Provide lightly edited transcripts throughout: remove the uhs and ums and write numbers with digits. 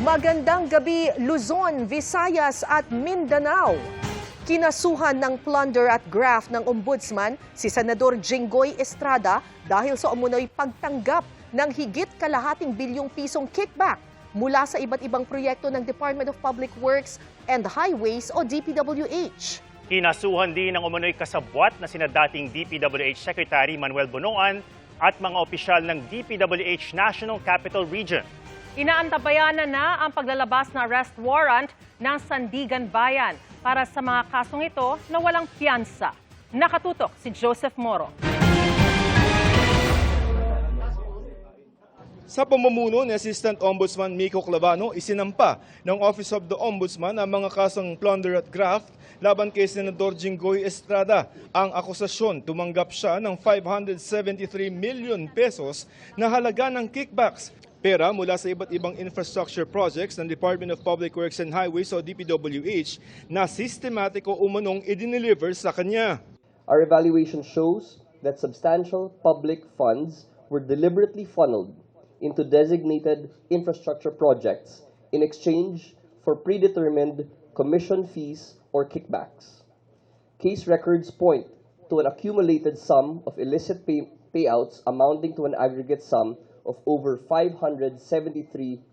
Magandang gabi, Luzon, Visayas at Mindanao. Kinasuhan ng plunder at graft ng Ombudsman si Senador Jinggoy Estrada dahil sa umunoy pagtanggap ng higit kalahating bilyong pisong kickback mula sa iba't ibang proyekto ng Department of Public Works and Highways o DPWH. Kinasuhan din ng umunoy kasabwat na sina dating DPWH Secretary Manuel Bonoan at mga opisyal ng DPWH National Capital Region. Inaantabayanan na ang paglalabas na arrest warrant ng Sandigan Bayan para sa mga kasong ito na walang piyansa. Nakatutok si Joseph Moro. Sa pamumuno ni Assistant Ombudsman Miko Clavano, isinampa ng Office of the Ombudsman ang mga kasong plunder at graft laban kay Senador Jinggoy Estrada. Ang akusasyon, tumanggap siya ng 573 million pesos na halaga ng kickbacks. Pera mula sa iba't ibang infrastructure projects ng Department of Public Works and Highways o DPWH na sistematiko umanong idineliver sa kanya. Our evaluation shows that substantial public funds were deliberately funneled into designated infrastructure projects in exchange for predetermined commission fees or kickbacks. Case records point to an accumulated sum of illicit payouts amounting to an aggregate sum of over 573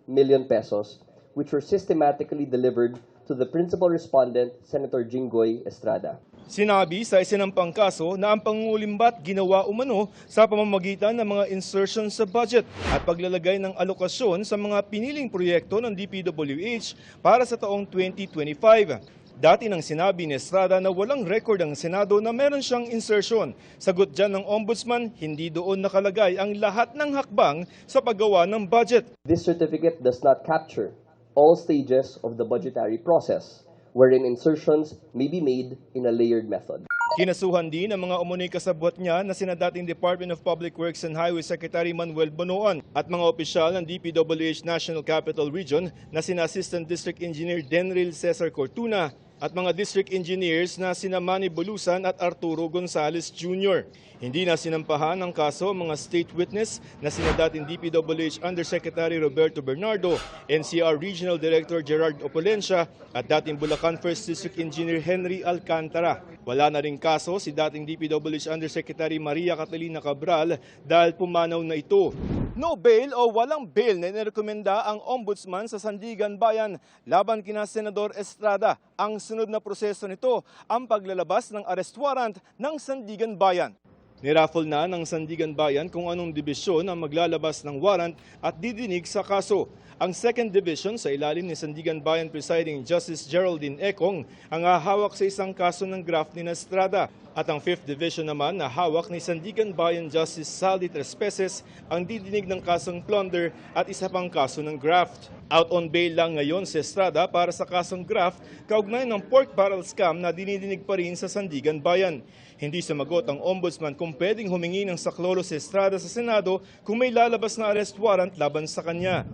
million pesos, which were systematically delivered to the principal respondent, Senator Jinggoy Estrada. Sinabi sa isinampang kaso na ang pangungulimbat ginawa umano sa pamamagitan ng mga insertions sa budget at paglalagay ng alokasyon sa mga piniling proyekto ng DPWH para sa taong 2025. Dati nang sinabi ni Estrada na walang record ang Senado na meron siyang insertion. Sagot dyan ng Ombudsman, hindi doon nakalagay ang lahat ng hakbang sa paggawa ng budget. This certificate does not capture all stages of the budgetary process, wherein insertions may be made in a layered method. Kinasuhan din ang mga umunoy kasabwat niya na sina dating Department of Public Works and Highways Secretary Manuel Bonoan at mga opisyal ng DPWH National Capital Region na sina Assistant District Engineer Denril Cesar Cortuna at mga district engineers na sina Manny Bulusan at Arturo Gonzales Jr. Hindi na sinampahan ng kaso ang mga state witness na sina dating DPWH Undersecretary Roberto Bernardo, NCR Regional Director Gerard Opolencia at dating Bulacan 1st District Engineer Henry Alcantara. Wala na rin kaso si dating DPWH Undersecretary Maria Catalina Cabral dahil pumanaw na ito. No bail o walang bail na inirekomenda ang Ombudsman sa Sandigan Bayan laban kina Senador Estrada. Ang sunod na proseso nito ang paglalabas ng arrest warrant ng Sandigan Bayan. Niraffle na ng Sandigan Bayan kung anong dibisyon ang maglalabas ng warrant at didinig sa kaso. Ang second division sa ilalim ni Sandigan Bayan Presiding Justice Geraldine Econg ang hahawak sa isang kaso ng graft ni Estrada. At ang 5th Division naman na hawak ni Sandigan Bayan Justice Saldi Trespeses ang didinig ng kasong plunder at isa pang kaso ng graft. Out on bail lang ngayon si Estrada para sa kasong graft kaugnay ng pork barrel scam na dinidinig pa rin sa Sandigan Bayan. Hindi sumagot ang Ombudsman kung pwedeng humingi ng saklolo si Estrada sa Senado kung may lalabas na arrest warrant laban sa kanya.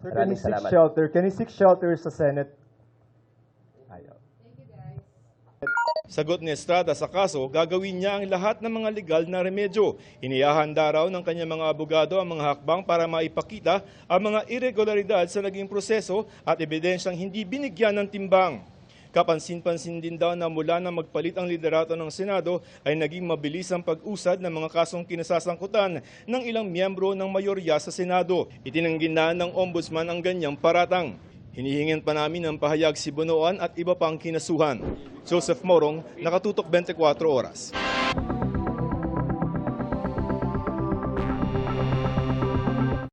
Sir, can you seek shelter sa Senate? Ayaw. Sagot ni Estrada sa kaso, gagawin niya ang lahat ng mga legal na remedyo. Inihahanda raw ng kanyang mga abogado ang mga hakbang para maipakita ang mga irregularidad sa naging proseso at ebidensyang hindi binigyan ng timbang. Kapansin-pansin din daw na mula na magpalit ang liderato ng Senado ay naging mabilis ang pag-usad ng mga kasong kinasasangkutan ng ilang miyembro ng mayorya sa Senado. Itinanggi na ng Ombudsman ang ganyang paratang. Hinihingan pa namin ng pahayag si Bonoan at iba pang kinasuhan. Joseph Morong, Nakatutok 24 Oras.